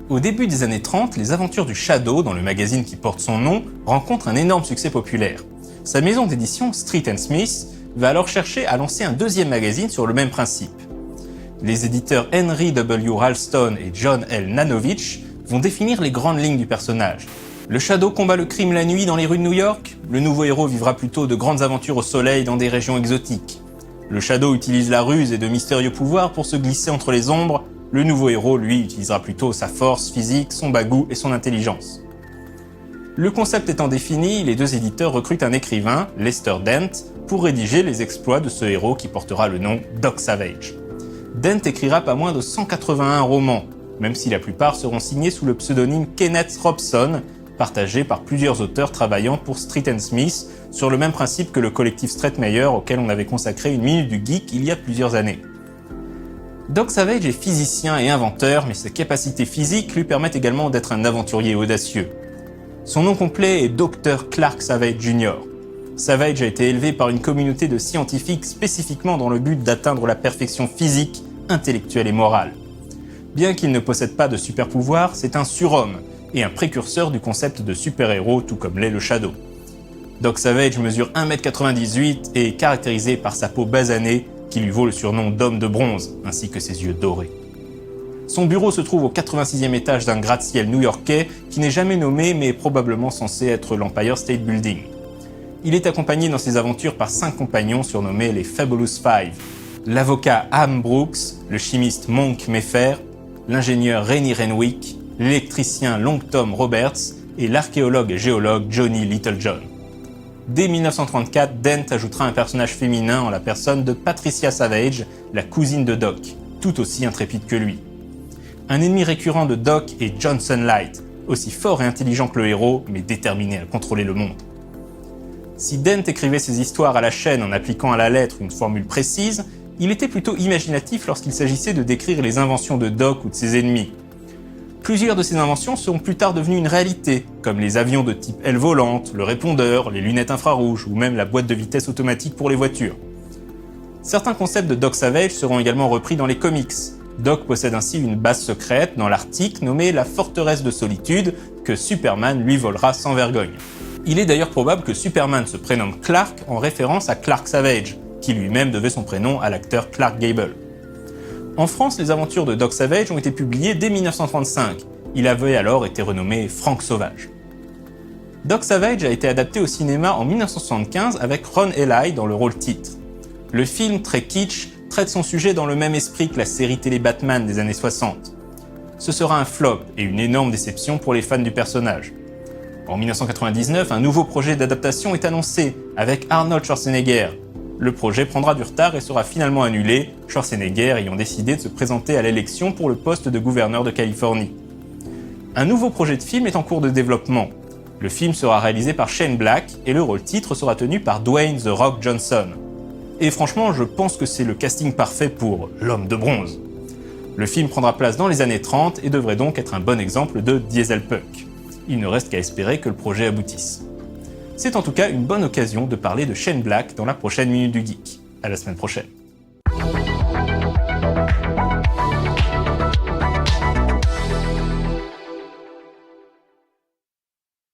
Au début des années 30, les aventures du Shadow, dans le magazine qui porte son nom, rencontrent un énorme succès populaire. Sa maison d'édition, Street & Smith, va alors chercher à lancer un deuxième magazine sur le même principe. Les éditeurs Henry W. Ralston et John L. Nanovich vont définir les grandes lignes du personnage. Le Shadow combat le crime la nuit dans les rues de New York. Le nouveau héros vivra plutôt de grandes aventures au soleil dans des régions exotiques. Le Shadow utilise la ruse et de mystérieux pouvoirs pour se glisser entre les ombres. Le nouveau héros, lui, utilisera plutôt sa force physique, son bagou et son intelligence. Le concept étant défini, les deux éditeurs recrutent un écrivain, Lester Dent, pour rédiger les exploits de ce héros qui portera le nom Doc Savage. Dent écrira pas moins de 181 romans, même si la plupart seront signés sous le pseudonyme Kenneth Robson, partagé par plusieurs auteurs travaillant pour Street & Smith, sur le même principe que le collectif Straightmeyer auquel on avait consacré une minute du geek il y a plusieurs années. Doc Savage est physicien et inventeur, mais ses capacités physiques lui permettent également d'être un aventurier audacieux. Son nom complet est Dr. Clark Savage Jr. Savage a été élevé par une communauté de scientifiques spécifiquement dans le but d'atteindre la perfection physique, intellectuelle et morale. Bien qu'il ne possède pas de super-pouvoirs, c'est un surhomme et un précurseur du concept de super-héros tout comme l'est le Shadow. Doc Savage mesure 1m98 et est caractérisé par sa peau basanée qui lui vaut le surnom d'homme de bronze, ainsi que ses yeux dorés. Son bureau se trouve au 86e étage d'un gratte-ciel new-yorkais qui n'est jamais nommé mais est probablement censé être l'Empire State Building. Il est accompagné dans ses aventures par 5 compagnons surnommés les Fabulous Five, l'avocat Ham Brooks, le chimiste Monk Mayfair, l'ingénieur Rennie Renwick, l'électricien Long Tom Roberts et l'archéologue et géologue Johnny Littlejohn. Dès 1934, Dent ajoutera un personnage féminin en la personne de Patricia Savage, la cousine de Doc, tout aussi intrépide que lui. Un ennemi récurrent de Doc est Johnson Light, aussi fort et intelligent que le héros, mais déterminé à contrôler le monde. Si Dent écrivait ses histoires à la chaîne en appliquant à la lettre une formule précise, il était plutôt imaginatif lorsqu'il s'agissait de décrire les inventions de Doc ou de ses ennemis. Plusieurs de ces inventions seront plus tard devenues une réalité, comme les avions de type aile volante, le répondeur, les lunettes infrarouges ou même la boîte de vitesse automatique pour les voitures. Certains concepts de Doc Savage seront également repris dans les comics. Doc possède ainsi une base secrète dans l'Arctique nommée la Forteresse de Solitude que Superman lui volera sans vergogne. Il est d'ailleurs probable que Superman se prénomme Clark en référence à Clark Savage, qui lui-même devait son prénom à l'acteur Clark Gable. En France, les aventures de Doc Savage ont été publiées dès 1935. Il avait alors été renommé Frank Sauvage. Doc Savage a été adapté au cinéma en 1975 avec Ron Ely dans le rôle titre. Le film, très kitsch, traite son sujet dans le même esprit que la série télé Batman des années 60. Ce sera un flop et une énorme déception pour les fans du personnage. En 1999, un nouveau projet d'adaptation est annoncé avec Arnold Schwarzenegger. Le projet prendra du retard et sera finalement annulé, Schwarzenegger ayant décidé de se présenter à l'élection pour le poste de gouverneur de Californie. Un nouveau projet de film est en cours de développement. Le film sera réalisé par Shane Black et le rôle titre sera tenu par Dwayne The Rock Johnson. Et franchement, je pense que c'est le casting parfait pour l'homme de bronze. Le film prendra place dans les années 30 et devrait donc être un bon exemple de dieselpunk. Il ne reste qu'à espérer que le projet aboutisse. C'est en tout cas une bonne occasion de parler de Shane Black dans la prochaine Minute du Geek. À la semaine prochaine.